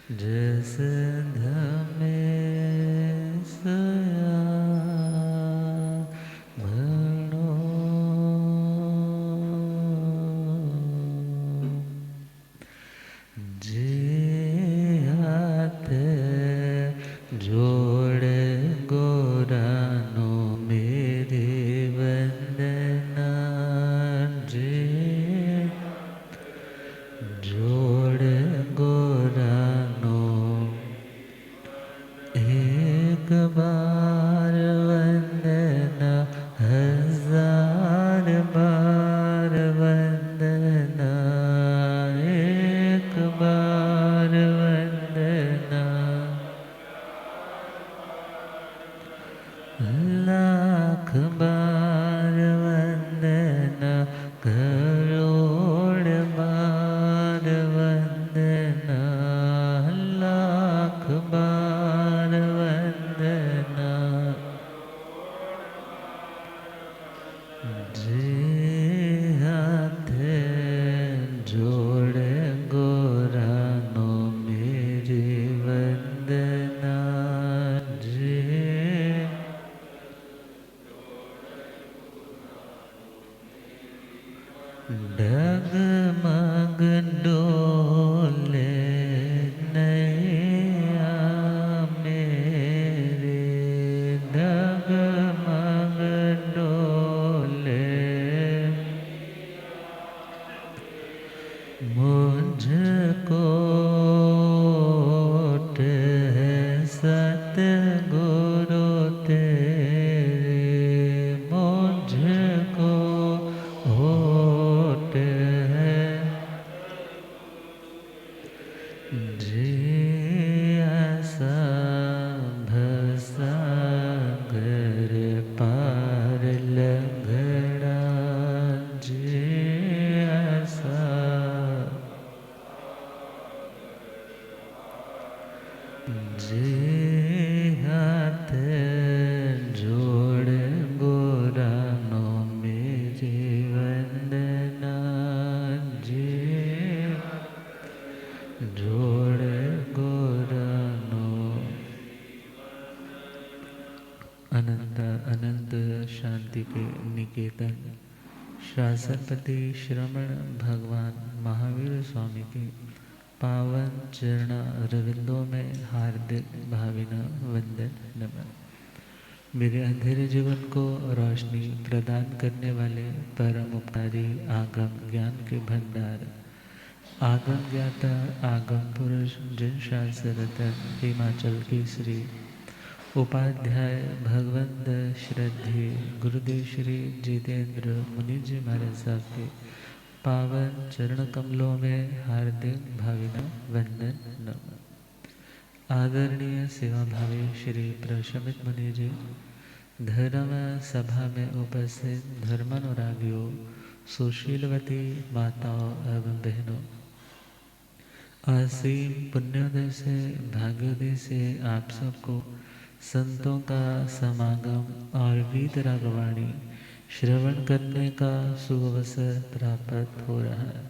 जस धमे सया भणो जे हाथ जोड़ गोरानो मेरे वंदना जे जोड़ गोरानो एक बार वंदना हजार बार वंदना एक बार वंदना लाख बार वंदना करोड़ बार वंदना लाख बार वंदना जे हाथ जोड़ गोरानो मेरी वंदना जे डगमग डोले नैया मेरे डगमग डोले मुझको है सतगुरु तेरे मुझको होठ है जे आसा भसागर पार लगड़ा जे आसा जे हाथ जोड़ गोरानो मेरी वंदना जे जोड़ गोरानो अनंत अनंत शांति के निकेतन शासनपति श्रमण भगवान महावीर स्वामी के पावन चरण रविंदों में हार्दिक भावना वंदन नमन। मेरे अंधेरे जीवन को रोशनी प्रदान करने वाले परम उपकारी आगम ज्ञान के भंडार आगम ज्ञाता आगम पुरुष जिन शास्त्र रतन हिमाचल की श्री उपाध्याय भगवंत श्रद्धे गुरुदेव श्री जितेंद्र मुनि जी महाराज साहब के पावन चरण कमलों में हार्दिक भावना वंदन नमन। आदरणीय सेवा भावी श्री प्रशमित मुनि जी, धर्म सभा में उपस्थित धर्मानुरागियों, सुशीलवती माताओं एवं बहनों, असीम पुण्योदय से भाग्योदय से आप सबको संतों का समागम और वीत रागवाणी श्रवण करने का सुअवसर प्राप्त हो रहा है।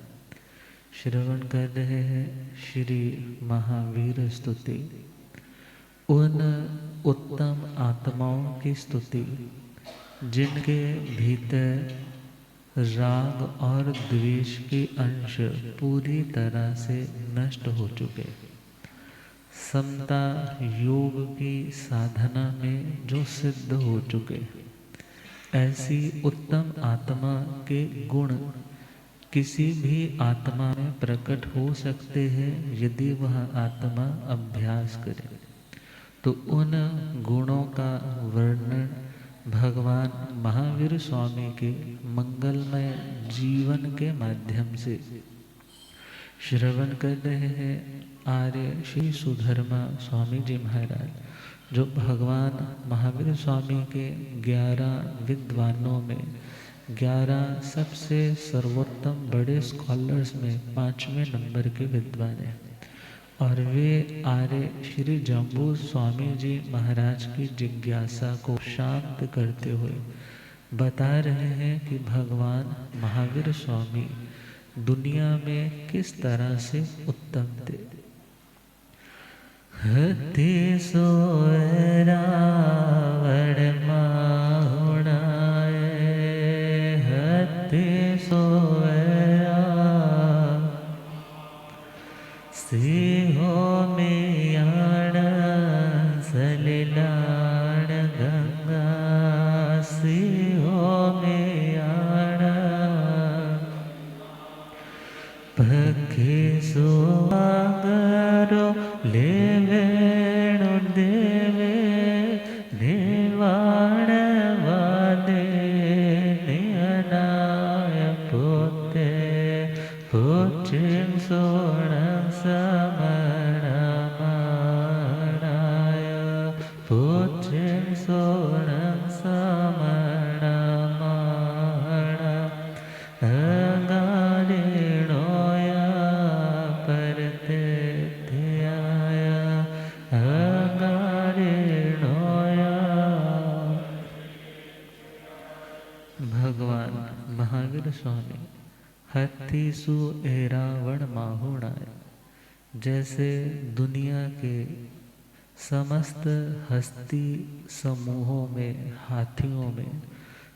श्रवण कर रहे हैं श्री महावीर स्तुति, उन उत्तम आत्माओं की स्तुति जिनके भीतर राग और द्वेष के अंश पूरी तरह से नष्ट हो चुके, समता योग की साधना में जो सिद्ध हो चुके, ऐसी उत्तम आत्मा के गुण किसी भी आत्मा में प्रकट हो सकते हैं यदि वह आत्मा अभ्यास करे। तो उन गुणों का वर्णन भगवान महावीर स्वामी के मंगलमय जीवन के माध्यम से श्रवण कर रहे हैं आर्य श्री सुधर्मा स्वामी जी महाराज, जो भगवान महावीर स्वामी के 11 विद्वानों में 11 सबसे सर्वोत्तम बड़े स्कॉलर्स में 5वें नंबर के विद्वान हैं। और वे आर्य श्री जम्बू स्वामी जी महाराज की जिज्ञासा को शांत करते हुए बता रहे हैं कि भगवान महावीर स्वामी दुनिया में किस तरह से उत्तम थे। हति सोय रावण माहुणाय, हति सोय सिंहो मियाण सलिलाण गंगा, सिंहो मियाण पखी सुवागरो लेवेणु देवे, निवाण वादे नियनाय पुते, पुचिं सोणं समणमाणाय, पुचिं सोणं समणमाण अगारिणोया परते ध्याय, अगारिणोया। भगवान महावीर स्वामी हथी सु एरावण माहुणाय, जैसे दुनिया के समस्त हस्ती समूहों में हाथियों में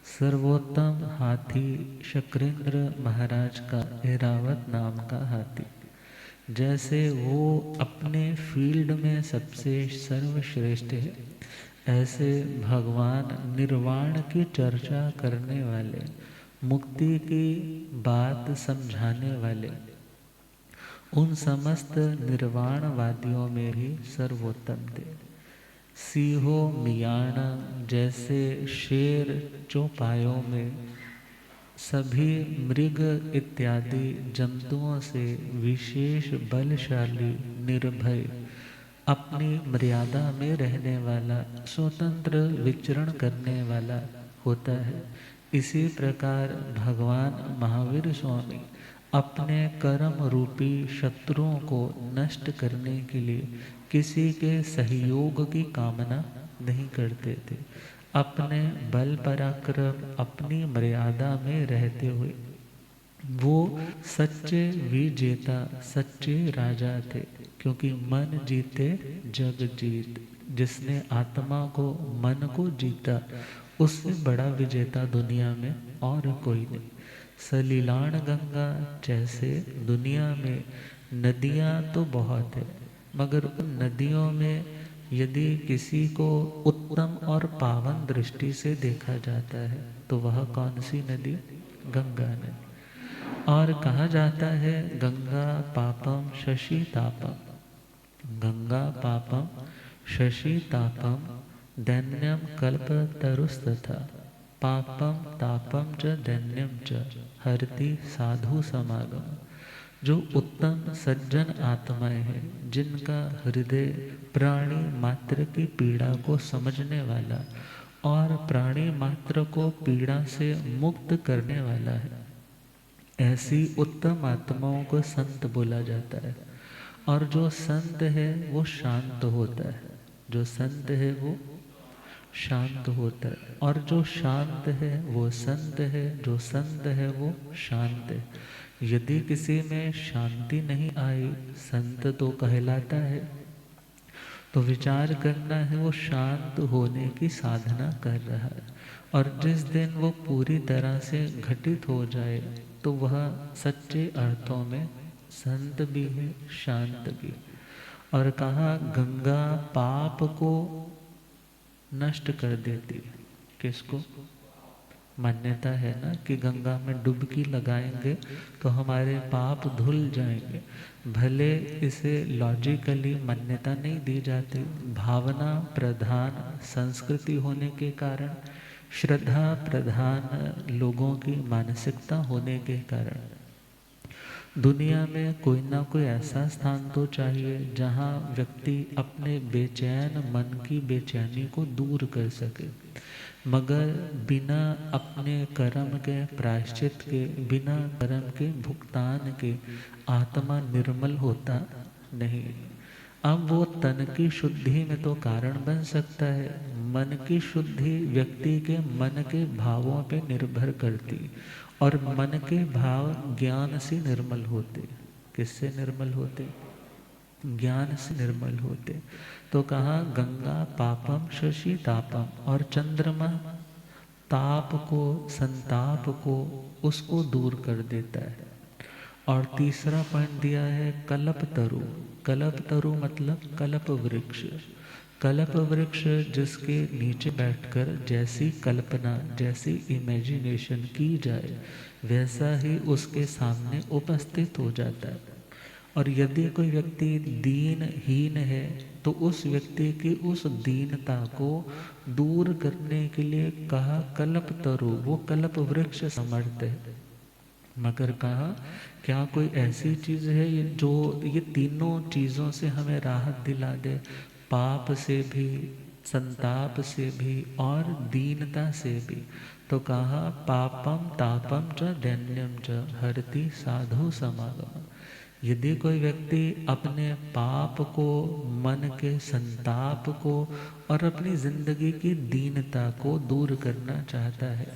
सर्वोत्तम हाथी शक्रेंद्र महाराज का ऐरावत नाम का हाथी, जैसे वो अपने फील्ड में सबसे सर्वश्रेष्ठ है, ऐसे भगवान निर्वाण की चर्चा करने वाले, मुक्ति की बात समझाने वाले, उन समस्त निर्वाणवादियों में भी सर्वोत्तम थे। सिंहो मियाणा, जैसे शेर चौपायों में सभी मृग इत्यादि जंतुओं से विशेष बलशाली, निर्भय, अपनी मर्यादा में रहने वाला, स्वतंत्र विचरण करने वाला होता है। इसी प्रकार भगवान महावीर स्वामी अपने कर्म रूपी शत्रुओं को नष्ट करने के लिए किसी के सहयोग की कामना नहीं करते थे। अपने बल पराक्रम, अपनी मर्यादा में रहते हुए वो सच्चे विजेता, सच्चे राजा थे, क्योंकि मन जीते जग जीत। जिसने आत्मा को, मन को जीता, उससे बड़ा विजेता दुनिया में और कोई नहीं। सलीलाण गंगा, जैसे दुनिया में नदियाँ तो बहुत है, मगर उन नदियों में यदि किसी को उत्तम और पावन दृष्टि से देखा जाता है तो वह कौन सी नदी? गंगा नदी। और कहा जाता है गंगा पापम शशि तापम, गंगा पापम शशि तापम दैन्यम कल्प तरुस्तथा, पापम तापम च दैन्यम च हरति साधु समागम। जो उत्तम सज्जन आत्माएं हैं, जिनका हृदय प्राणी मात्र की पीड़ा को समझने वाला और प्राणी मात्र को पीड़ा से मुक्त करने वाला है, ऐसी उत्तम आत्माओं को संत बोला जाता है। और जो संत है वो शांत होता है, जो संत है वो शांत होता है, और जो शांत है वो संत है, जो संत है वो शांत है। यदि किसी में शांति नहीं आई, संत तो कहलाता है। तो विचार करना है वो शांत होने की साधना कर रहा है, और जिस दिन वो पूरी तरह से घटित हो जाए तो वह सच्चे अर्थों में संत भी है, शांत भी। और कहा गंगा पाप को नष्ट कर देती है। किसको? मान्यता है ना कि गंगा में डुबकी लगाएंगे तो हमारे पाप धुल जाएंगे। भले इसे लॉजिकली मान्यता नहीं दी जाती, भावना प्रधान संस्कृति होने के कारण, श्रद्धा प्रधान लोगों की मानसिकता होने के कारण दुनिया में कोई ना कोई ऐसा स्थान तो चाहिए जहाँ व्यक्ति अपने बेचैन मन की बेचैनी को दूर कर सके। मगर बिना अपने कर्म के प्रायश्चित के, बिना कर्म के भुगतान के आत्मा निर्मल होता नहीं। अब वो तन की शुद्धि में तो कारण बन सकता है, मन की शुद्धि व्यक्ति के मन के भावों पे निर्भर करती, और मन के भाव ज्ञान से निर्मल होते। किससे निर्मल होते? ज्ञान से निर्मल होते। तो कहा गंगा पापम शशि तापम, और चंद्रमा ताप को, संताप को, उसको दूर कर देता है। और तीसरा पॉइंट दिया है कल्प तरु। कल्प तरु मतलब कल्प वृक्ष। कल्प वृक्ष जिसके नीचे बैठकर जैसी कल्पना, जैसी इमेजिनेशन की जाए, वैसा ही उसके सामने उपस्थित हो जाता है। और यदि कोई व्यक्ति दीनहीन है तो उस व्यक्ति की उस दीनता को दूर करने के लिए कहा कल्प तरु, वो कल्प वृक्ष समर्थ है। मगर कहा क्या कोई ऐसी चीज है जो ये तीनों चीजों से हमें राहत दिला दे, पाप से भी, संताप से भी और दीनता से भी। तो कहा पापम तापम च दैन्यम च हरति साधु समागम। यदि कोई व्यक्ति अपने पाप को, मन के संताप को और अपनी जिंदगी की दीनता को दूर करना चाहता है,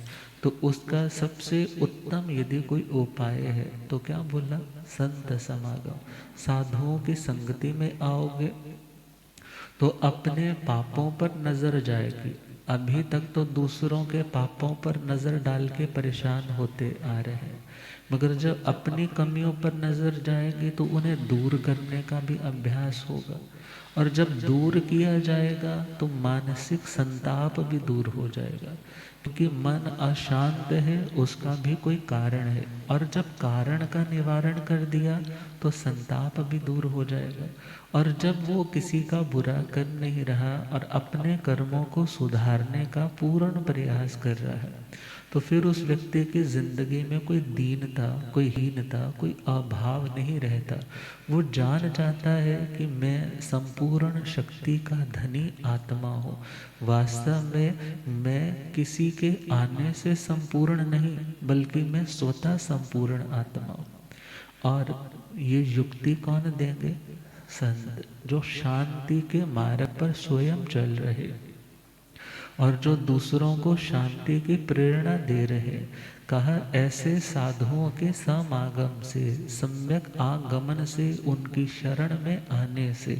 तो उसका सबसे उत्तम यदि कोई उपाय है तो क्या बोला, संत समागम। साधुओं की संगति में आओगे तो अपने पापों पर नजर जाएगी। अभी तक तो दूसरों के पापों पर नजर डाल के परेशान होते आ रहे हैं, मगर जब अपनी कमियों पर नजर जाएगी तो उन्हें दूर करने का भी अभ्यास होगा। और जब दूर किया जाएगा तो मानसिक संताप भी दूर हो जाएगा, क्योंकि मन अशांत है, उसका भी कोई कारण है। और जब कारण का निवारण कर दिया तो संताप भी दूर हो जाएगा। और जब वो किसी का बुरा कर नहीं रहा और अपने कर्मों को सुधारने का पूर्ण प्रयास कर रहा है, तो फिर उस व्यक्ति की जिंदगी में कोई दीनता, कोई हीनता, कोई अभाव नहीं रहता। वो जान जाता है कि मैं संपूर्ण शक्ति का धनी आत्मा हूँ। वास्तव में मैं किसी के आने से संपूर्ण नहीं, बल्कि मैं स्वतः संपूर्ण आत्मा हूँ। और ये युक्ति कौन देंगे, संत जो शांति के मार्ग पर स्वयं चल रहे और जो दूसरों को शांति की प्रेरणा दे रहे। कहा ऐसे साधुओं के समागम से, सम्यक आगमन से, उनकी शरण में आने से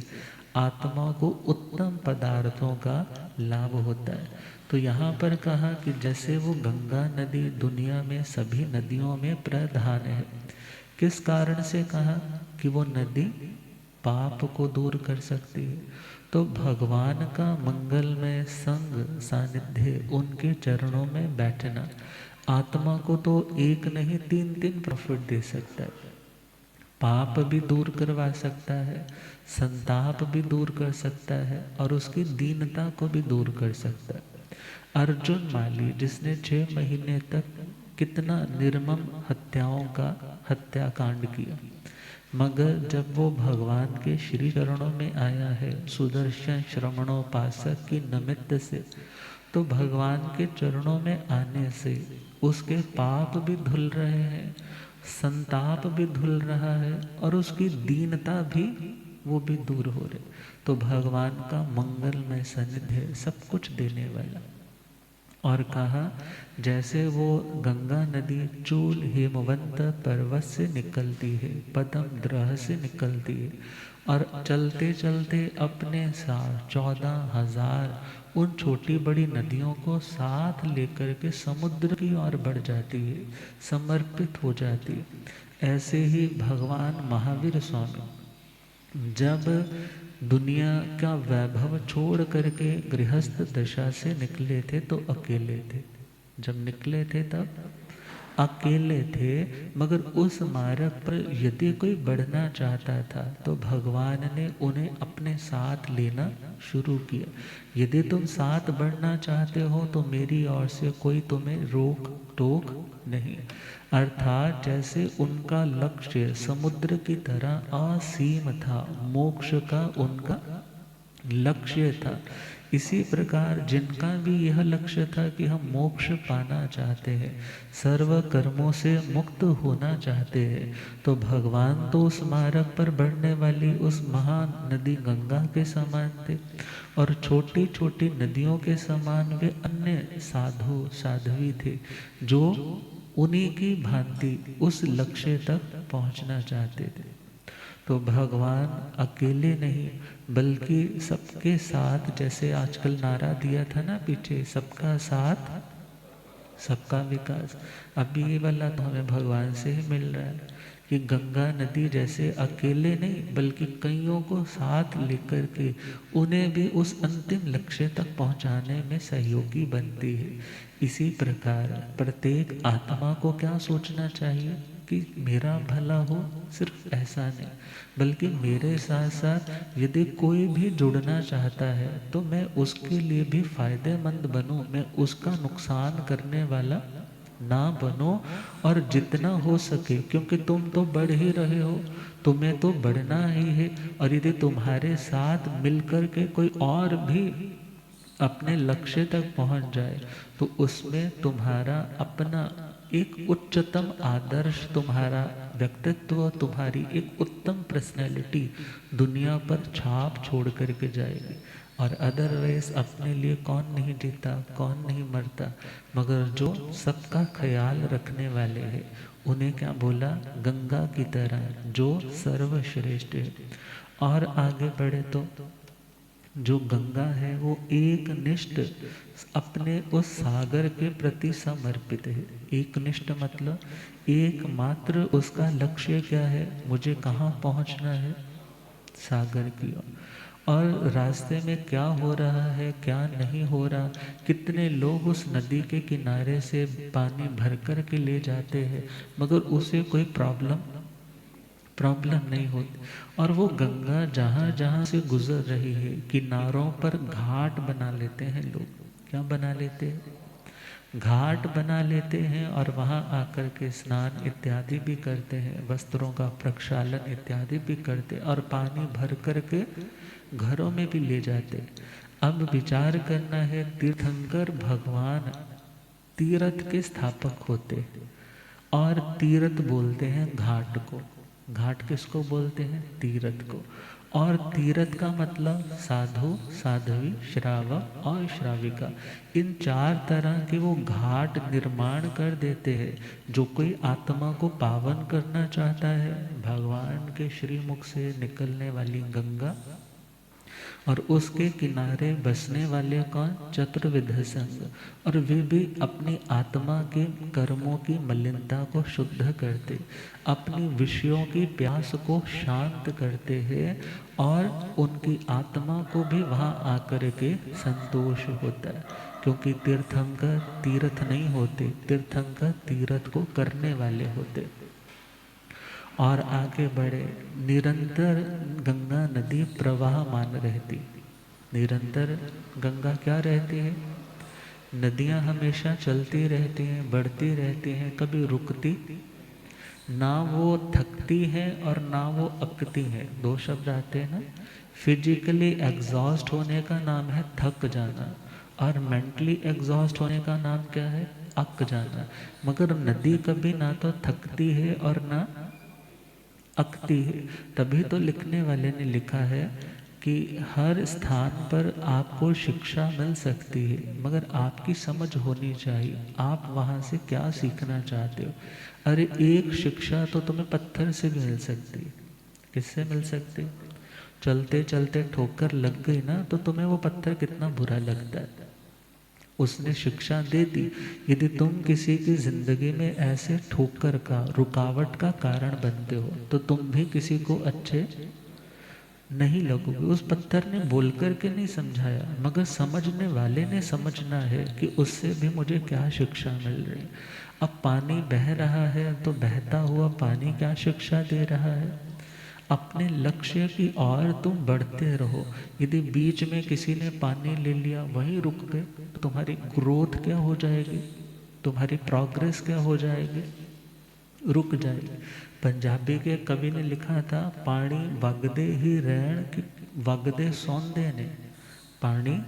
आत्मा को उत्तम पदार्थों का लाभ होता है। तो यहाँ पर कहा कि जैसे वो गंगा नदी दुनिया में सभी नदियों में प्रधान है। किस कारण से कहा कि वो नदी पाप को दूर कर सकती है। तो भगवान का मंगलमय संग, सानिध्य, उनके चरणों में बैठना आत्मा को तो एक नहीं तीन तीन प्रॉफिट दे सकता है। पाप भी दूर करवा सकता है, संताप भी दूर कर सकता है और उसकी दीनता को भी दूर कर सकता है। अर्जुन माली जिसने 6 महीने तक कितना निर्मम हत्याकांड किया, मगर जब वो भगवान के श्री चरणों में आया है सुदर्शन श्रवणोपासक की निमित्त से, तो भगवान के चरणों में आने से उसके पाप भी धुल रहे हैं, संताप भी धुल रहा है और उसकी दीनता भी, वो भी दूर हो रहे। तो भगवान का मंगलमय सानिध्य सब कुछ देने वाला। और कहा जैसे वो गंगा नदी चूल हेमवंत पर्वत से निकलती है, पदम द्रह से निकलती है और चलते चलते अपने साथ 14,000 उन छोटी बड़ी नदियों को साथ लेकर के समुद्र की ओर बढ़ जाती है, समर्पित हो जाती है। ऐसे ही भगवान महावीर स्वामी जब दुनिया का वैभव छोड़ करके गृहस्थ दशा से निकले थे तो अकेले थे। जब निकले थे तब अकेले थे, मगर उस मार्ग पर यदि कोई बढ़ना चाहता था तो भगवान ने उन्हें अपने साथ लेना शुरू किया। यदि तुम साथ बढ़ना चाहते हो तो मेरी ओर से कोई तुम्हें रोक टोक नहीं। अर्थात जैसे उनका लक्ष्य समुद्र की तरह असीम था, मोक्ष का उनका लक्ष्य था, इसी प्रकार जिनका भी यह लक्ष्य था कि हम मोक्ष पाना चाहते हैं, सर्व कर्मों से मुक्त होना चाहते हैं, तो भगवान तो उस मार्ग पर बढ़ने वाली उस महान नदी गंगा के समान थे और छोटी छोटी नदियों के समान वे अन्य साधु साध्वी थे जो उन्हीं की भांति उस लक्ष्य तक पहुंचना चाहते थे। तो भगवान अकेले नहीं बल्कि सबके साथ, जैसे आजकल नारा दिया था ना पीछे, सबका साथ सबका विकास। अभी ये वाला तो हमें भगवान से ही मिल रहा है कि गंगा नदी जैसे अकेले नहीं बल्कि कईयों को साथ लेकर के उन्हें भी उस अंतिम लक्ष्य तक पहुंचाने में सहयोगी बनती है। इसी प्रकार प्रत्येक आत्मा को क्या सोचना चाहिए कि मेरा भला हो, सिर्फ ऐसा नहीं बल्कि मेरे साथ साथ यदि कोई भी जुड़ना चाहता है तो मैं उसके लिए भी फायदेमंद बनूं, मैं उसका नुकसान करने वाला ना बनो। और जितना हो सके, क्योंकि तुम तो बढ़ ही रहे हो, तुम्हें तो बढ़ना ही है। और यदि तुम्हारे साथ मिलकर के कोई और भी अपने लक्ष्य तक पहुंच जाए तो उसमें तुम्हारा अपना एक उच्चतम आदर्श, तुम्हारा व्यक्तित्व, तुम्हारी एक उत्तम पर्सनैलिटी दुनिया पर छाप छोड़ करके जाएगी। और अदरवाइज अपने लिए कौन नहीं जीता, कौन नहीं मरता, मगर जो सबका ख्याल रखने वाले हैं उन्हें क्या बोला, गंगा की तरह जो सर्वश्रेष्ठ है। और आगे बढ़े तो जो गंगा है वो एक निष्ठ अपने उस सागर के प्रति समर्पित है। एक निष्ठ मतलब एकमात्र उसका लक्ष्य क्या है, मुझे कहाँ पहुँचना है, सागर की ओर। और रास्ते में क्या हो रहा है क्या नहीं हो रहा, कितने लोग उस नदी के किनारे से पानी भर कर के ले जाते हैं मगर उसे कोई प्रॉब्लम नहीं होती। और वो गंगा जहाँ जहाँ से गुजर रही है किनारों पर घाट बना लेते हैं लोग। क्या बना लेते हैं, घाट बना लेते हैं और वहाँ आकर के स्नान इत्यादि भी करते हैं, वस्त्रों का प्रक्षालन इत्यादि भी करते हैं और पानी भर कर के घरों में भी ले जाते। अब विचार करना है, तीर्थंकर भगवान तीर्थ के स्थापक होते और तीर्थ बोलते हैं घाट को। घाट किसको बोलते हैं, तीर्थ को। और तीर्थ का मतलब साधु, साध्वी, श्रावक और श्राविका, इन चार तरह के वो घाट निर्माण कर देते हैं। जो कोई आत्मा को पावन करना चाहता है, भगवान के श्रीमुख से निकलने वाली गंगा और उसके किनारे बसने वाले कौन, चतुर्विध संग। और वे भी अपनी आत्मा के कर्मों की मलिनता को शुद्ध करते, अपनी विषयों की प्यास को शांत करते हैं और उनकी आत्मा को भी वहाँ आकर के संतोष होता है। क्योंकि तीर्थंकर तीर्थ नहीं होते, तीर्थंकर तीर्थ को करने वाले होते। और आगे बढ़े, निरंतर गंगा नदी प्रवाहमान रहती। निरंतर गंगा क्या रहती है, नदियाँ हमेशा चलती रहती हैं, बढ़ती रहती हैं, कभी रुकती ना, वो थकती है और ना वो अकती है। दो शब्द आते हैं ना, फिजिकली एग्जॉस्ट होने का नाम है थक जाना और मेंटली एग्जॉस्ट होने का नाम क्या है, अक जाना। मगर नदी कभी ना तो थकती है और ना अकती है। तभी तो लिखने वाले ने लिखा है कि हर स्थान पर आपको शिक्षा मिल सकती है मगर आपकी समझ होनी चाहिए, आप वहाँ से क्या सीखना चाहते हो। अरे एक शिक्षा तो तुम्हें पत्थर से भी मिल सकती है। किससे मिल सकती है, चलते चलते ठोकर लग गई ना तो तुम्हें वो पत्थर कितना बुरा लगता है, उसने शिक्षा दे दी। यदि तुम किसी की जिंदगी में ऐसे ठोकर का, रुकावट का कारण बनते हो तो तुम भी किसी को अच्छे नहीं लगोगे। उस पत्थर ने बोल कर के नहीं समझाया मगर समझने वाले ने समझना है कि उससे भी मुझे क्या शिक्षा मिल रही। अब पानी बह रहा है तो बहता हुआ पानी क्या शिक्षा दे रहा है, अपने लक्ष्य की ओर तुम बढ़ते रहो। यदि बीच में किसी ने पानी ले लिया, वहीं रुक गए, तो तुम्हारी ग्रोथ क्या हो जाएगी, तुम्हारी प्रोग्रेस क्या हो जाएगी, रुक जाएगी। पंजाबी के कवि ने लिखा था, पानी वगदे ही रहन कि वगदे सौंदे ने, पानी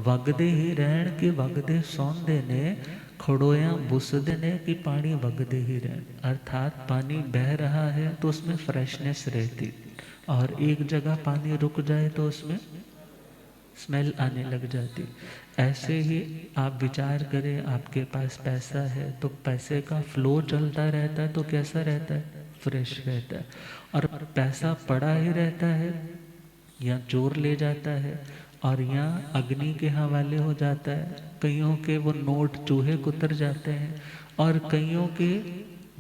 वगदे ही रहन कि वगदे सौंदे ने, खड़ोया बुसदे ने कि पानी वगदे ही रहन। अर्थात पानी बह रहा है तो उसमें फ्रेशनेस रहती और एक जगह पानी रुक जाए तो उसमें स्मेल आने लग जाती। ऐसे ही आप विचार करें, आपके पास पैसा है तो पैसे का फ्लो चलता रहता है तो कैसा रहता है, फ्रेश रहता है। और पैसा पड़ा ही रहता है, या चोर ले जाता है, और यहाँ अग्नि के हवाले हो जाता है। कईयों के वो नोट चूहे कुतर जाते हैं, और कईयों के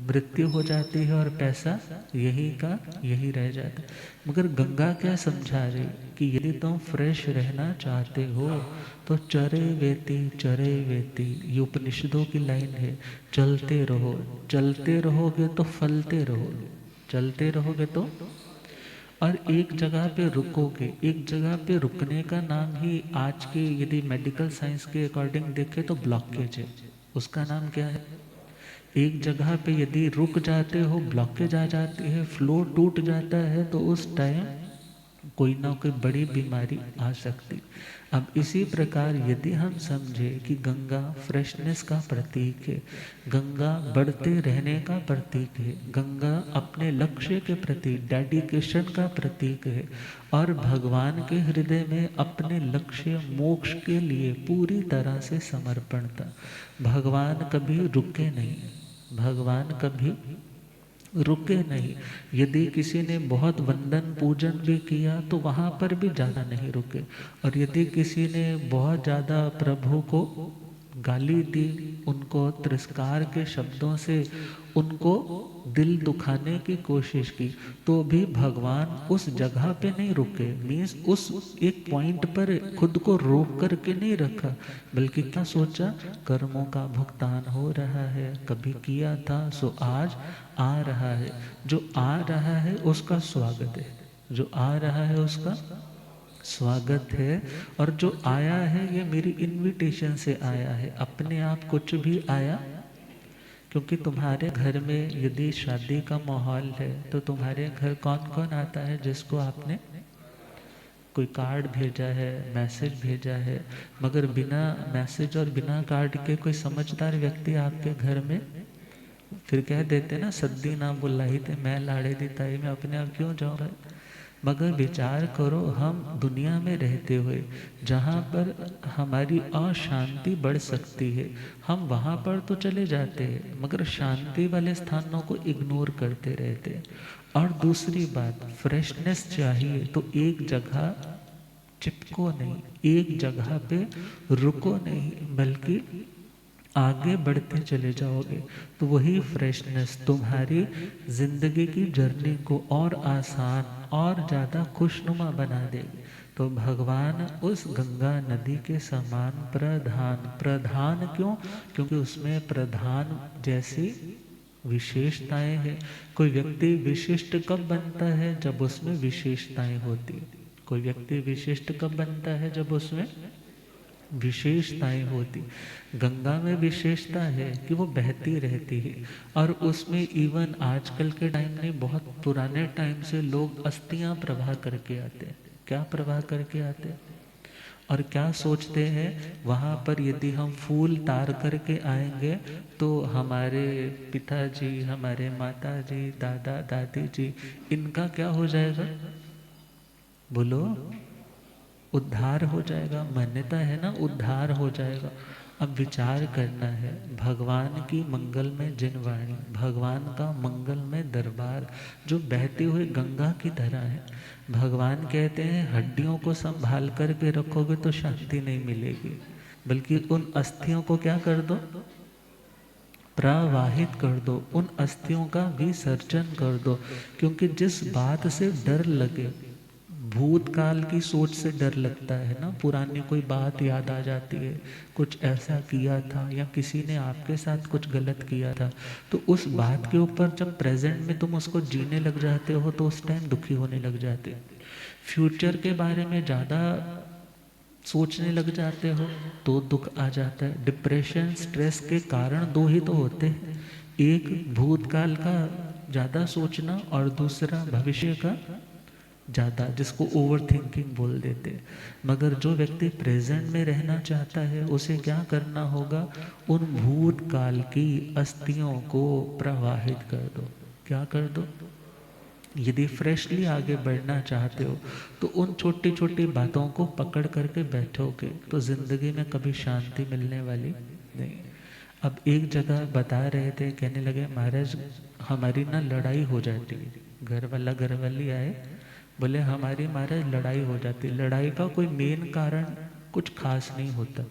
मृत्यु हो जाती है और पैसा यही का यही रह जाता है। मगर गंगा क्या समझा रही कि यदि तुम फ्रेश रहना चाहते हो तो चरे वेती, ये उपनिषदों की लाइन है। चलते रहो, चलते रहोगे तो फलते रहो, चलते रहोगे तो, और एक जगह पे रुकोगे। एक जगह पे रुकने का नाम ही आज के यदि मेडिकल साइंस के अकॉर्डिंग देखें तो ब्लॉकेज है। उसका नाम क्या है? एक जगह पे यदि रुक जाते हो, ब्लॉकेज आ जाती है, फ्लो टूट जाता है, तो उस टाइम कोई ना कोई बड़ी बीमारी आ सकती। अब इसी प्रकार यदि हम समझे कि गंगा फ्रेशनेस का प्रतीक है, गंगा बढ़ते रहने का प्रतीक है, गंगा अपने लक्ष्य के प्रति डेडिकेशन का प्रतीक है, और भगवान के हृदय में अपने लक्ष्य मोक्ष के लिए पूरी तरह से समर्पण था। भगवान कभी रुके नहीं, भगवान कभी रुके नहीं। यदि किसी ने बहुत वंदन पूजन भी किया तो वहाँ पर भी ज़्यादा नहीं रुके, और यदि किसी ने बहुत ज़्यादा प्रभु को गाली दी, उनको तिरस्कार के शब्दों से उनको दिल दुखाने की कोशिश की, तो भी भगवान उस जगह पे नहीं रुके। मीन्स उस एक पॉइंट पर खुद को रोक करके नहीं रखा, बल्कि क्या सोचा, कर्मों का भुगतान हो रहा है, कभी किया था सो आज आ रहा है। जो आ रहा है उसका स्वागत है, जो आ रहा है उसका स्वागत है। और जो आया है ये मेरी इनविटेशन से आया है, अपने आप कुछ भी आया। क्योंकि तुम्हारे घर में यदि शादी का माहौल है तो तुम्हारे घर कौन कौन आता है जिसको आपने कोई कार्ड भेजा है, मैसेज भेजा है। मगर बिना मैसेज और बिना कार्ड के कोई समझदार व्यक्ति आपके घर में फिर कह देते ना, सद्दी ना बुलाई थे मैं लाड़े दी ताई में अपने आप क्यों जाऊँगा। मगर विचार करो, हम दुनिया में रहते हुए जहाँ पर हमारी अशांति बढ़ सकती है, हम वहाँ पर तो चले जाते हैं, मगर शांति वाले स्थानों को इग्नोर करते रहते हैं। और दूसरी बात, फ्रेशनेस चाहिए तो एक जगह चिपको नहीं, एक जगह पे रुको नहीं, बल्कि आगे बढ़ते चले जाओगे। तो वही फ्रेशनेस तुम्हारी जिंदगी की जर्नी को और आसान और ज़्यादा खुशनुमा बना देगी। तो भगवान उस गंगा नदी के समान प्रधान, प्रधान क्यों? क्योंकि उसमें प्रधान जैसी विशेषताएं हैं। कोई व्यक्ति विशिष्ट कब बनता है? जब उसमें विशेषताएं होती। कोई व्यक्ति विशिष्ट कब बनता है? जब उसमें विशेषताएं होती। गंगा में विशेषता है कि वो बहती रहती है, और उसमें इवन आजकल के टाइम में, बहुत पुराने टाइम से लोग अस्थियां प्रवाह करके आते हैं। क्या प्रवाह करके आते हैं? और क्या सोचते हैं, वहाँ पर यदि हम फूल तार करके आएंगे तो हमारे पिताजी, हमारे माताजी, दादा दादी जी, इनका क्या हो जाएगा? बोलो, उद्धार हो जाएगा। मान्यता है ना, उद्धार हो जाएगा। अब विचार करना है, भगवान की मंगल में जिनवाणी, भगवान का मंगल में दरबार जो बहती हुई गंगा की तरह है। भगवान कहते हैं हड्डियों को संभाल करके रखोगे तो शांति नहीं मिलेगी, बल्कि उन अस्थियों को क्या कर दो? प्रवाहित कर दो, उन अस्थियों का विसर्जन कर दो। क्योंकि जिस बात से डर लगे, भूतकाल की सोच से डर लगता है ना, पुरानी कोई बात याद आ जाती है, कुछ ऐसा किया था या किसी ने आपके साथ कुछ गलत किया था, तो उस बात के ऊपर जब प्रेजेंट में तुम उसको जीने लग जाते हो तो उस टाइम दुखी होने लग जाते। फ्यूचर के बारे में ज़्यादा सोचने लग जाते हो तो दुख आ जाता है। डिप्रेशन, स्ट्रेस के कारण दो ही तो होते हैं, एक भूतकाल का ज़्यादा सोचना और दूसरा भविष्य का ज़्यादा, जिसको ओवर थिंकिंग बोल देते हैं। मगर जो व्यक्ति प्रेजेंट में रहना चाहता है उसे क्या करना होगा? उन भूतकाल की अस्थियों को प्रवाहित कर दो। क्या कर दो? यदि फ्रेशली आगे बढ़ना चाहते हो तो उन छोटी छोटी बातों को पकड़ करके बैठोगे तो जिंदगी में कभी शांति मिलने वाली नहीं। अब एक जगह बता रहे थे, कहने लगे महाराज हमारी ना लड़ाई हो जाती है, घर वाली आए, बोले हमारी महाराज लड़ाई हो जाती, लड़ाई का कोई मेन कारण कुछ खास नहीं होता,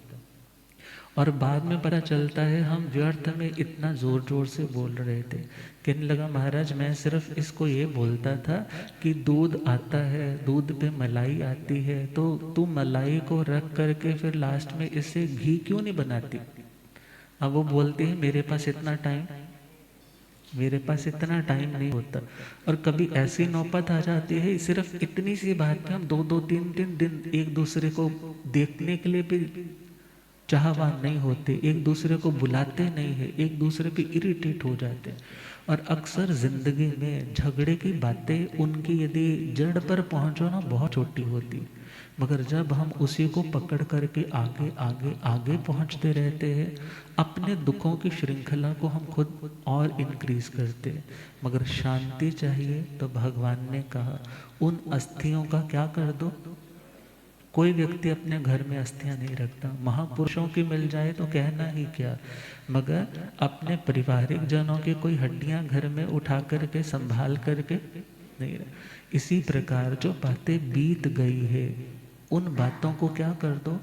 और बाद में पता चलता है हम व्यर्थ में इतना जोर जोर से बोल रहे थे। कहने लगा महाराज मैं सिर्फ इसको ये बोलता था कि दूध आता है, दूध पे मलाई आती है, तो तू मलाई को रख करके फिर लास्ट में इससे घी क्यों नहीं बनाती। अब वो बोलते हैं मेरे पास इतना टाइम, मेरे पास इतना टाइम नहीं होता। और कभी ऐसी नौबत आ जाती है सिर्फ इतनी सी बात पे हम दो दो तीन तीन दिन एक दूसरे को देखने के लिए भी चाहवान नहीं होते, एक दूसरे को बुलाते नहीं है, एक दूसरे पे इरिटेट हो जाते हैं। और अक्सर जिंदगी में झगड़े की बातें उनकी यदि जड़ पर पहुंचो ना बहुत छोटी होती, मगर जब हम उसी को पकड़ करके आगे आगे आगे पहुंचते रहते हैं, अपने दुखों की श्रृंखला को हम खुद और इंक्रीज करते हैं। मगर शांति चाहिए तो भगवान ने कहा उन अस्थियों का क्या कर दो। कोई व्यक्ति अपने घर में अस्थियां नहीं रखता, महापुरुषों की मिल जाए तो कहना ही क्या, मगर अपने पारिवारिक जनों की कोई हड्डियां घर में उठा करके संभाल करके नहीं रख। इसी प्रकार जो बातें बीत गई है उन बातों को क्या कर दो।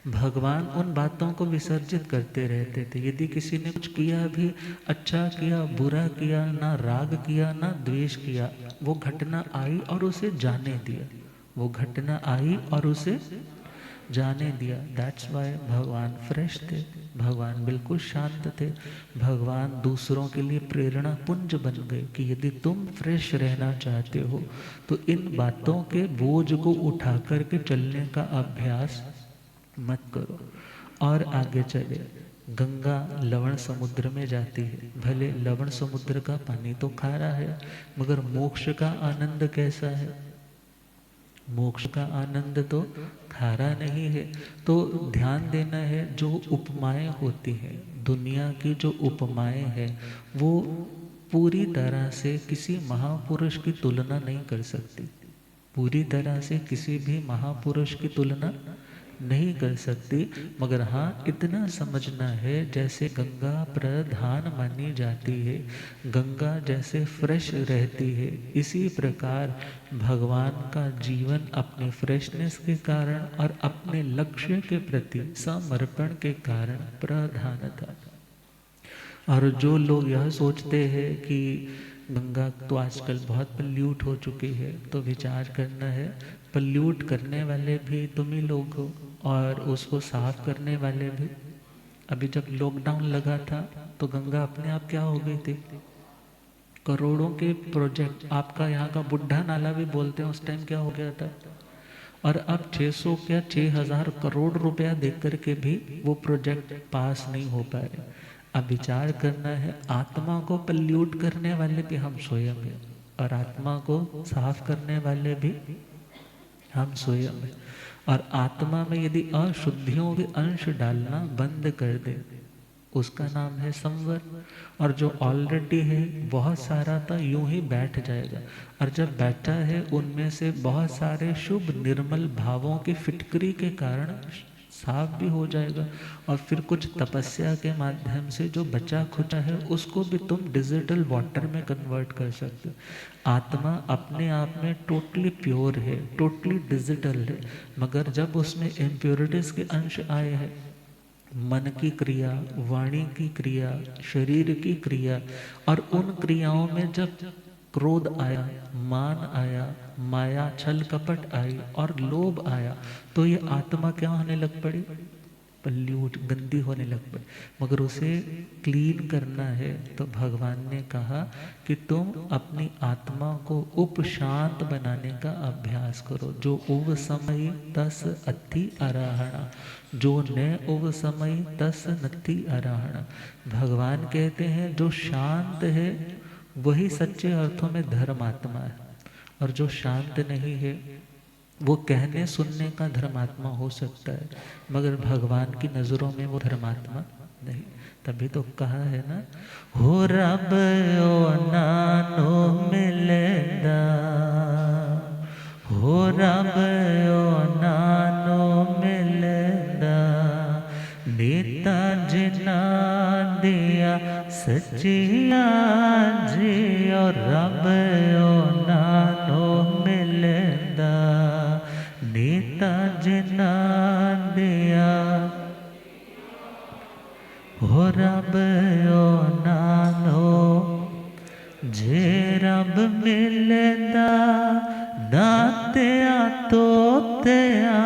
भगवान उन बातों को विसर्जित करते रहते थे। यदि किसी ने कुछ किया भी, अच्छा किया बुरा किया, ना राग किया ना द्वेष किया, वो घटना आई और उसे जाने दिया, वो घटना आई और उसे जाने दिया। दैट्स वाई भगवान फ्रेश थे, भगवान बिल्कुल शांत थे, भगवान दूसरों के लिए प्रेरणा पुंज बन गए कि यदि तुम फ्रेश रहना चाहते हो तो इन बातों के बोझ को उठा करके चलने का अभ्यास मत करो। और आगे चले, गंगा लवण समुद्र में जाती है, भले लवण समुद्र का पानी तो खारा है, मगर मोक्ष का आनंद कैसा है। मोक्ष का आनंद तो खारा नहीं है। तो ध्यान देना है, जो उपमाएं होती हैं दुनिया की, जो उपमाएं हैं वो पूरी तरह से किसी महापुरुष की तुलना नहीं कर सकती, पूरी तरह से किसी भी महापुरुष की तुलना नहीं कर सकती। मगर हाँ इतना समझना है, जैसे गंगा प्रधान मानी जाती है, गंगा जैसे फ्रेश रहती है, इसी प्रकार भगवान का जीवन अपने फ्रेशनेस के कारण और अपने लक्ष्य के प्रति समर्पण के कारण प्रधान था। और जो लोग यह सोचते हैं कि गंगा तो आजकल बहुत पल्यूट हो चुकी है, तो विचार करना है पल्यूट करने वाले भी तुम ही लोग हो और उसको साफ करने वाले भी। अभी जब लॉकडाउन लगा था तो गंगा अपने आप क्या हो गई थी, करोड़ों के प्रोजेक्ट, आपका यहाँ का बुढ़ा नाला भी बोलते हैं, उस टाइम क्या हो गया था। और अब 600 क्या 6000 करोड़ रुपया देख करके भी वो प्रोजेक्ट पास नहीं हो पा रहे। अब विचार करना है, आत्मा को पल्यूट करने वाले भी हम स्वयं हैं और आत्मा को साफ करने वाले भी हम स्वयं हैं। और आत्मा में यदि अशुद्धियों के अंश डालना बंद कर दे, उसका नाम है संवर। और जो ऑलरेडी है बहुत सारा था यूं ही बैठ जाएगा, और जब बैठा है उनमें से बहुत सारे शुभ निर्मल भावों की फिटकरी के कारण साफ भी हो जाएगा। और फिर कुछ तपस्या के माध्यम से जो बचा खुचा है उसको भी तुम डिजिटल वाटर में कन्वर्ट कर सकते हो। आत्मा अपने आप में टोटली प्योर है, टोटली डिजिटल है, मगर जब उसमें इम्प्योरिटीज के अंश आए हैं, मन की क्रिया, वाणी की क्रिया, शरीर की क्रिया, और उन क्रियाओं में जब क्रोध आया, मान आया, माया छल कपट आई और लोभ आया, तो ये आत्मा क्या होने लग पड़ी, पल्यूट गंदी होने लग पड़ी। मगर उसे क्लीन करना है तो भगवान ने कहा कि तुम अपनी आत्मा को उपशांत बनाने का अभ्यास करो। जो उव समय तस अति अराहणा, जो न उव समय तस नति अराहणा। भगवान कहते हैं जो शांत है वही सच्चे अर्थों में धर्मात्मा है, और जो शांत नहीं है वो कहने सुनने का धर्मात्मा हो सकता है, मगर भगवान की नजरों में वो धर्मात्मा नहीं। तभी तो कहा है ना, हो रब ओ नानो मिलदा, हो रब ओ नानो मिलदा, नेता जिन सचिया जी और रब ओ नानो मिलदा नीता जिना दिया हो रब ओ नानो जे रब मिलदा नात्या तोत्या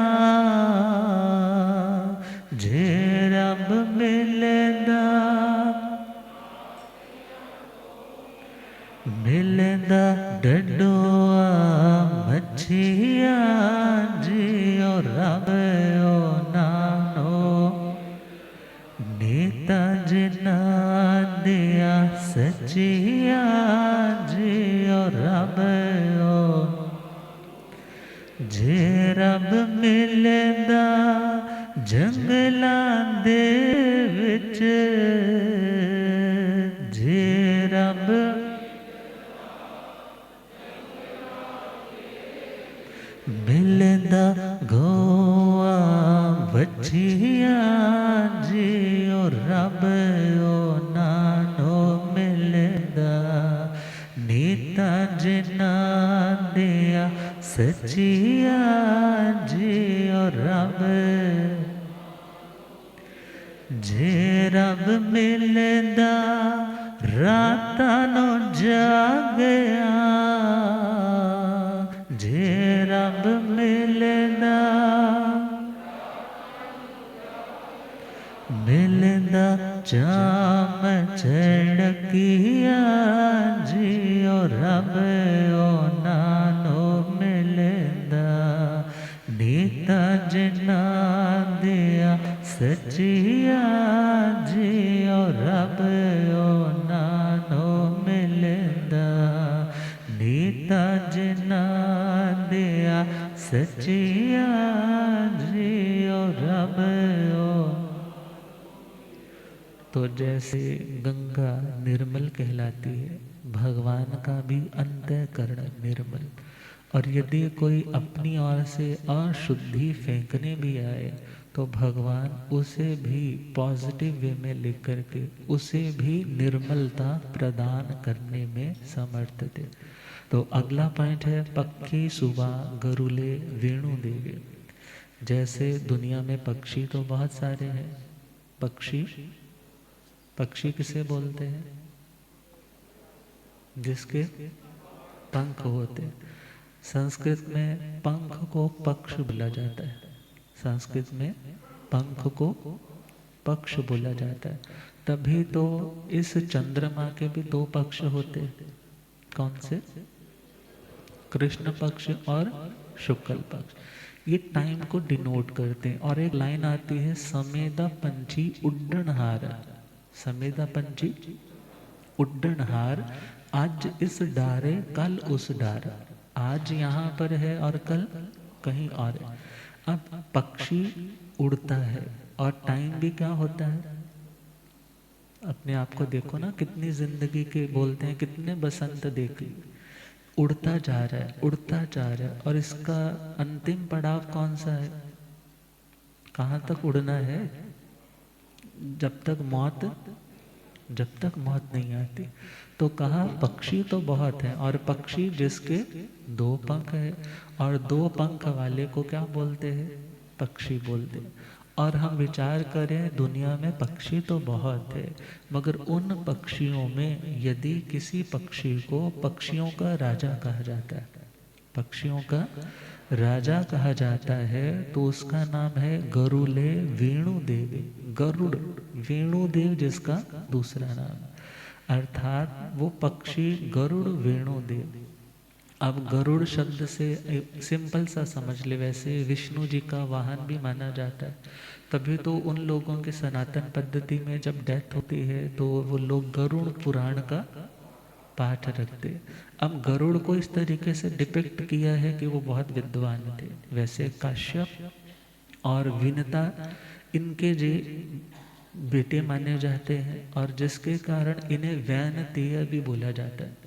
जे रब मिलदा मिलदा डडोआ मच्छिया जी और रब ओ नानो नीता जिना दिया सचिया जी और रब ओ जे रब मिलदा जंगलां दे विच जे रब मिलदा गोआ बच्चिया जी और रब ओ नानो मिलदा नीता जिना दिया सचिया जी और रब जे रब मिलदा रातां नो जागया जे रब मिलदा मिलदा चाम चढ़किया जी और रब ओ नानो मिलदा नीता जिना दिया सचिया जी और रब ओ नानो मिलदा नीता जिना दिया सचिया जी और रब ओ। तो जैसे गंगा निर्मल कहलाती है, भगवान का भी अंतःकरण निर्मल। और यदि कोई अपनी ओर से अशुद्धि फेंकने भी आए तो भगवान उसे भी पॉजिटिव वे में लेकर के उसे भी निर्मलता प्रदान करने में समर्थ थे। तो अगला पॉइंट है पक्षी सुबा गरुले वेणु देवे। जैसे दुनिया में पक्षी तो बहुत सारे हैं। पक्षी किसे बोलते हैं? जिसके पंख होते। संस्कृत में पंख को पक्ष बोला जाता है। संस्कृत में पंख को पक्ष बोला जाता है। तभी तो इस चंद्रमा के भी दो पक्ष होते हैं। कौन से? कृष्ण पक्ष और शुक्ल पक्ष। ये टाइम को डिनोट करते हैं। और एक लाइन आती है समेदा पंछी उड्डणहार। समेदा पंछी उड्डणहार, आज इस डारे कल उस डारा। आज यहाँ पर है और कल कहीं और है। अब पक्षी उड़ता है और टाइम भी क्या होता है? अपने आप को देखो ना, कितनी जिंदगी के बोलते हैं, कितने बसंत देखे। उड़ता जा रहा है, उड़ता जा रहा है। और इसका अंतिम पड़ाव कौन सा है? कहाँ तक उड़ना है? जब तक मौत नहीं आती। तो कहा पक्षी तो बहुत है, और पक्षी जिसके दो पंख है, और दो पंख वाले को क्या बोलते हैं? पक्षी बोलते हैं। और हम विचार करें, दुनिया में पक्षी तो बहुत है, मगर उन पक्षियों में यदि किसी पक्षी को पक्षियों का राजा कहा जाता है, पक्षियों का राजा कहा जाता है, तो उसका नाम है गरुले वेणुदेव। गरुड़ वेणुदेव जिसका दूसरा नाम, अर्थात वो पक्षी गरुड़ वेणुदेव। अब गरुड़ शब्द से सिंपल सा समझ ले, वैसे विष्णु जी का वाहन भी माना जाता है। तभी तो उन लोगों के सनातन पद्धति में जब डेथ होती है तो वो लोग गरुड़ पुराण का पाठ रखते। अब गरुड़ को इस तरीके से डिपिक्ट किया है कि वो बहुत विद्वान थे। वैसे काश्यप और विनता इनके जी बेटे माने जाते हैं, और जिसके कारण इन्हें वैनतीय भी बोला जाता है।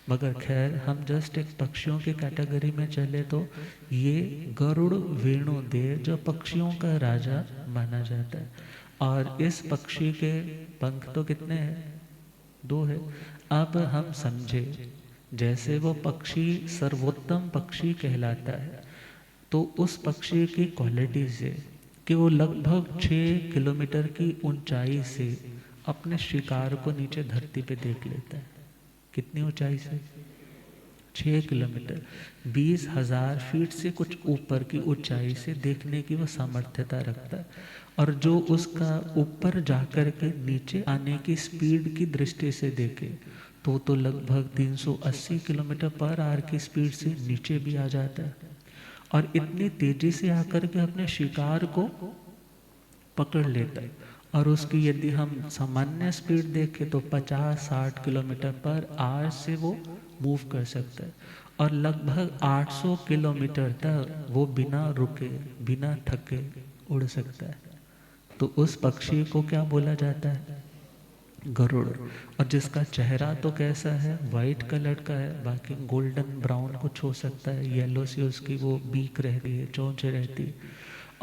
मगर खैर, हम जस्ट एक पक्षियों की कैटेगरी में चले तो ये गरुड़ वेणुदेव जो पक्षियों का राजा माना जाता है। और इस पक्षी के पंख तो कितने हैं? दो है। अब हम समझे, जैसे वो पक्षी सर्वोत्तम पक्षी कहलाता है, तो उस पक्षी की क्वालिटी से कि वो लगभग 6 किलोमीटर की ऊंचाई से अपने शिकार को नीचे धरती पे देख लेता है। कितनी ऊंचाई से? 6 किलोमीटर, 20,000 फीट से कुछ ऊपर की ऊंचाई से देखने की वो सामर्थ्यता रखता है। और जो उसका ऊपर जाकर के नीचे आने की स्पीड की दृष्टि से देखे तो लगभग 380 किलोमीटर पर आवर की स्पीड से नीचे भी आ जाता है, और इतनी तेजी से आकर के अपने शिकार को पकड़ लेता है। और उसकी यदि हम सामान्य स्पीड देखें तो 50-60 किलोमीटर पर आवर से वो मूव कर सकता है, और लगभग 800 किलोमीटर तक वो बिना रुके बिना थके उड़ सकता है। तो उस पक्षी को क्या बोला जाता है? गरुड़। और जिसका चेहरा तो कैसा है? वाइट कलर का है, बाकी गोल्डन ब्राउन कुछ हो सकता है, येलो सी उसकी वो बीक रहती है, चोंच रहती है।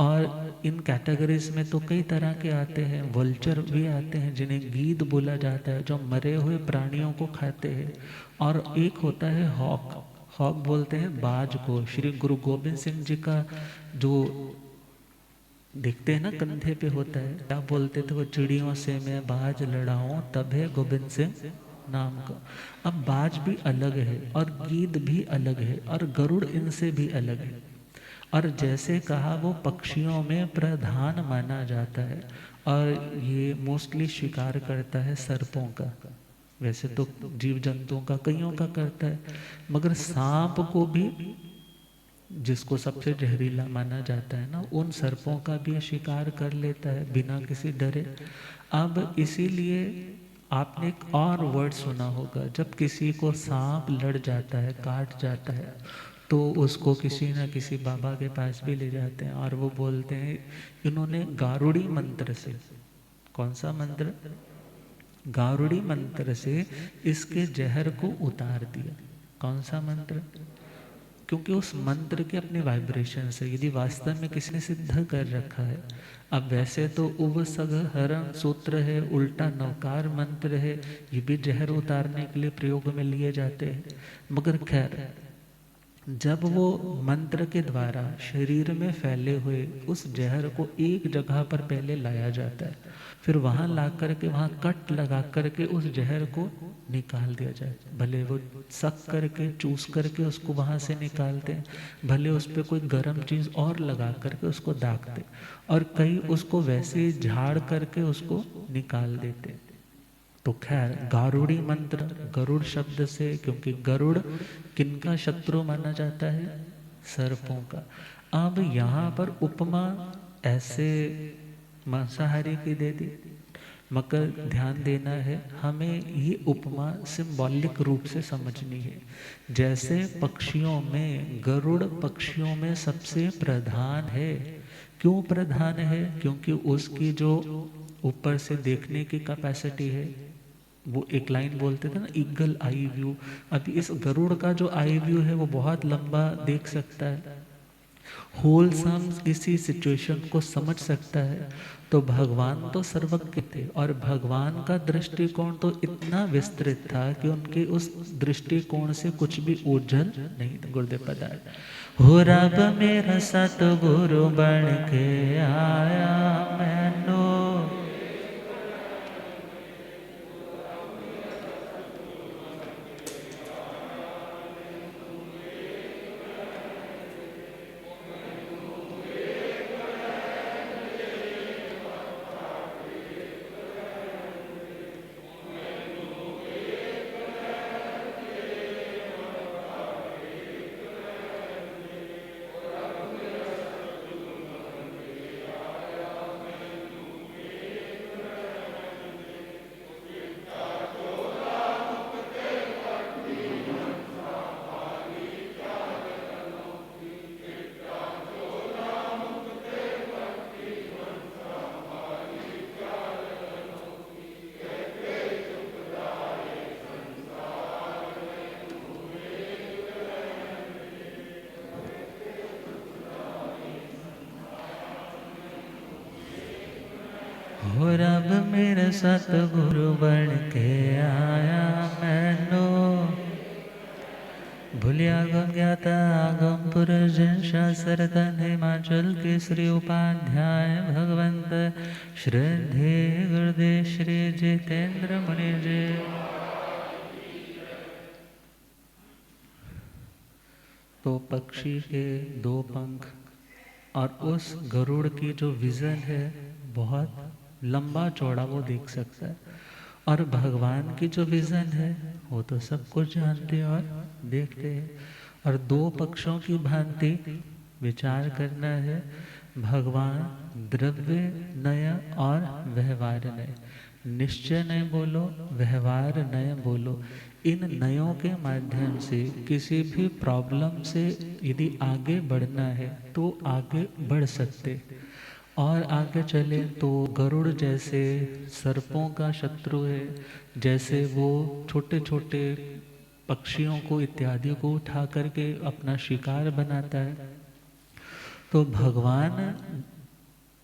और इन कैटेगरीज में तो कई तरह के आते हैं, वल्चर भी आते हैं जिन्हें गीद बोला जाता है, जो मरे हुए प्राणियों को खाते हैं। और एक होता है हॉक। हॉक बोलते हैं बाज को। श्री गुरु गोविंद सिंह जी का जो देखते हैं ना कंधे पे होता है, क्या बोलते थे वो? चिड़ियों से मैं बाज लड़ाऊं तब है गोविंद सिंह नाम का। अब बाज भी अलग है और गीद भी अलग है और गरुड़ इनसे भी अलग है। और जैसे कहा वो पक्षियों में प्रधान माना जाता है, और ये मोस्टली शिकार करता है सर्पों का। वैसे तो जीव जंतुओं का कईयों का करता है, मगर सांप को भी, जिसको सबसे जहरीला माना जाता है ना, उन सर्पों का भी शिकार कर लेता है बिना किसी डरे। अब इसीलिए आपने एक और वर्ड सुना होगा, जब किसी को सांप लड़ जाता है, काट जाता है, तो उसको किसी ना किसी बाबा के पास भी ले जाते हैं और वो बोलते हैं इन्होंने गारुड़ी मंत्र से। कौन सा मंत्र? गारुड़ी मंत्र से इसके जहर को उतार दिया। कौन सा मंत्र? क्योंकि उस मंत्र के अपने वाइब्रेशन से, यदि वास्तव में किसी ने सिद्ध कर रखा है। अब वैसे तो उव सग हरण सूत्र है, उल्टा नवकार मंत्र है, ये भी जहर उतारने के लिए प्रयोग में लिए जाते हैं। मगर खैर, जब वो मंत्र के द्वारा शरीर में फैले हुए उस जहर को एक जगह पर पहले लाया जाता है, फिर वहां ला करके वहां कट लगा करके उस जहर को निकाल दिया जाए। भले वो सक करके चूस करके उसको वहां से निकालते हैं, भले उस पर कोई गर्म चीज और लगा करके उसको दागते, और कई उसको वैसे ही झाड़ करके उसको निकाल देते। तो खैर, गारुड़ी मंत्र, गरुड़ शब्द से, क्योंकि गरुड़ किनका शत्रु माना जाता है? सर्पों का। अब यहाँ पर उपमा ऐसे मांसाहारी की दे दी, मगर ध्यान देना है हमें, ये उपमा सिंबॉलिक रूप से समझनी है। जैसे पक्षियों में गरुड़ पक्षियों में सबसे प्रधान है। क्यों प्रधान है? क्योंकि उसकी जो ऊपर से देखने की कैपेसिटी है, वो एक लाइन बोलते थे ना, ईगल आई व्यू। अभी इस गरुड़ का जो आई व्यू है वो बहुत लंबा देख सकता है, होलसम किसी सिचुएशन को समझ सकता है। तो भगवान तो सर्वज्ञ थे, और भगवान का दृष्टिकोण तो इतना विस्तृत था कि उनके उस दृष्टिकोण से कुछ भी ओझल नहीं था। गुरुदेव पधारे। हो रब मेरा सतगुरु बन के आया मैनो, हो रब मेरे सतगुरु बन के आया मैनू, भूलिया गम ज्ञाता आगम पुरुष शास्त्र तन हिमाचल केसरी उपाध्याय भगवंत श्रद्धे गुरुदेव श्री जितेंद्र मुनि जी। तो पक्षी के दो पंख और उस गरुड़ की जो विजन है बहुत लंबा चौड़ा वो देख सकता है, और भगवान की जो विजन है वो तो सब कुछ जानते हैं और देखते हैं। और दो पक्षों की भांति विचार करना है। भगवान द्रव्य नय और व्यवहार नय, निश्चय नय बोलो, व्यवहार नय बोलो। इन नयों के माध्यम से किसी भी प्रॉब्लम से यदि आगे बढ़ना है तो आगे बढ़ सकते। और आगे चले तो गरुड़ जैसे सर्पों का शत्रु है, जैसे वो छोटे छोटे पक्षियों को इत्यादि को उठा करके अपना शिकार बनाता है। तो भगवान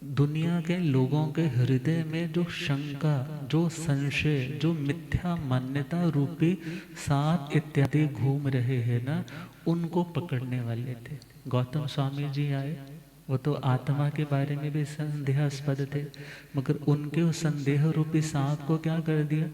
दुनिया के लोगों के हृदय में जो शंका, जो संशय, जो मिथ्या मान्यता रूपी सांप इत्यादि घूम रहे हैं ना, उनको पकड़ने वाले थे। गौतम स्वामी जी आए, वो तो आत्मा के बारे में भी संदेहास्पद थे, मगर उनके उस संदेह रूपी सांप को क्या कर दिया,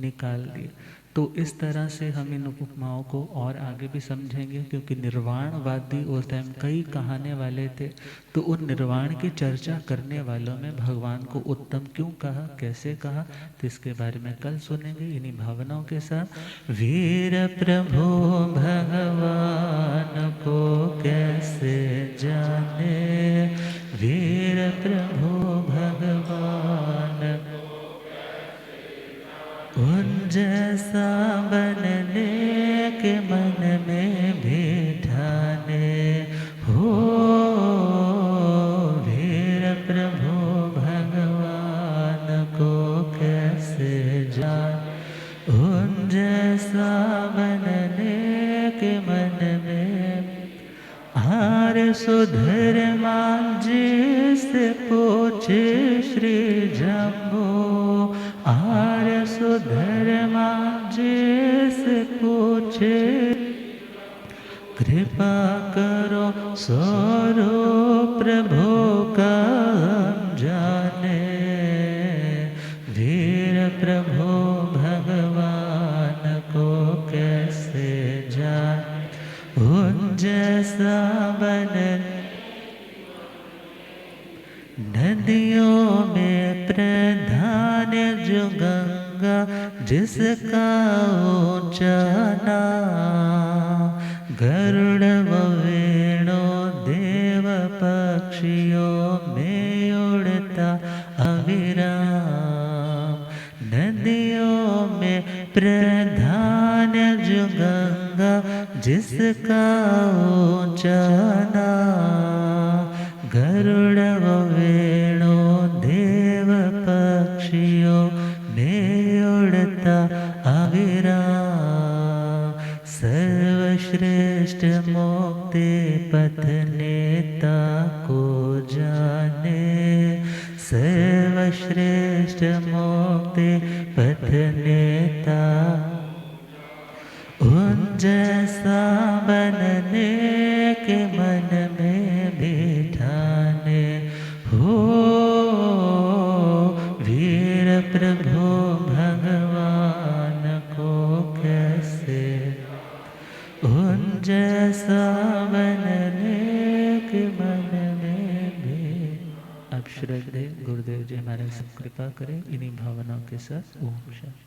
निकाल दिया। तो इस तरह से हम इन उपमाओं को और आगे भी समझेंगे, क्योंकि निर्वाणवादी उस टाइम कई कहाने वाले थे। तो उन निर्वाण की चर्चा करने वालों में भगवान को उत्तम क्यों कहा, कैसे कहा, तो इसके बारे में कल सुनेंगे इन्हीं भावनाओं के साथ। वीर प्रभु भगवान को कैसे जाने, वीर प्रभु भगवान उन जैसा बनने के मन में भी ठाने हो। वीर प्रभु भगवान को कैसे जान, उन जैसा बनने के मन में। हार सुधर मान जी से पूछे श्री जम्बो, आर सुधर मांझे से पूछे, कृपा करो स्वरूप प्रभु का हम जाने। वीर प्रभु भगवान को कैसे जान, उन जैसा बने। नदियों में प्रधान जो गंगा, जिसका ऊंचा नाम, गरुड़ व वेणु देव पक्षियों में उड़ता अविराम। नदियों में प्रधान जो गंगा, जिसका ऊंचा नाम, गरुड़ व वेणु देव पक्षियों में उड़ता अविराम। सर्वश्रेष्ठ मुक्ति पथ नेता को जाने, सर्वश्रेष्ठ मुक्ति पथ नेता उन जैसा बनने के मन में बिठाने हो। वीर प्रभु भगवान को कैसे, उन जैसा बनने के मन में भी। अब श्रद्धे गुरुदेव जी हमारे सब कृपा करें इन्हीं भावनाओं के साथ। ओम शांति।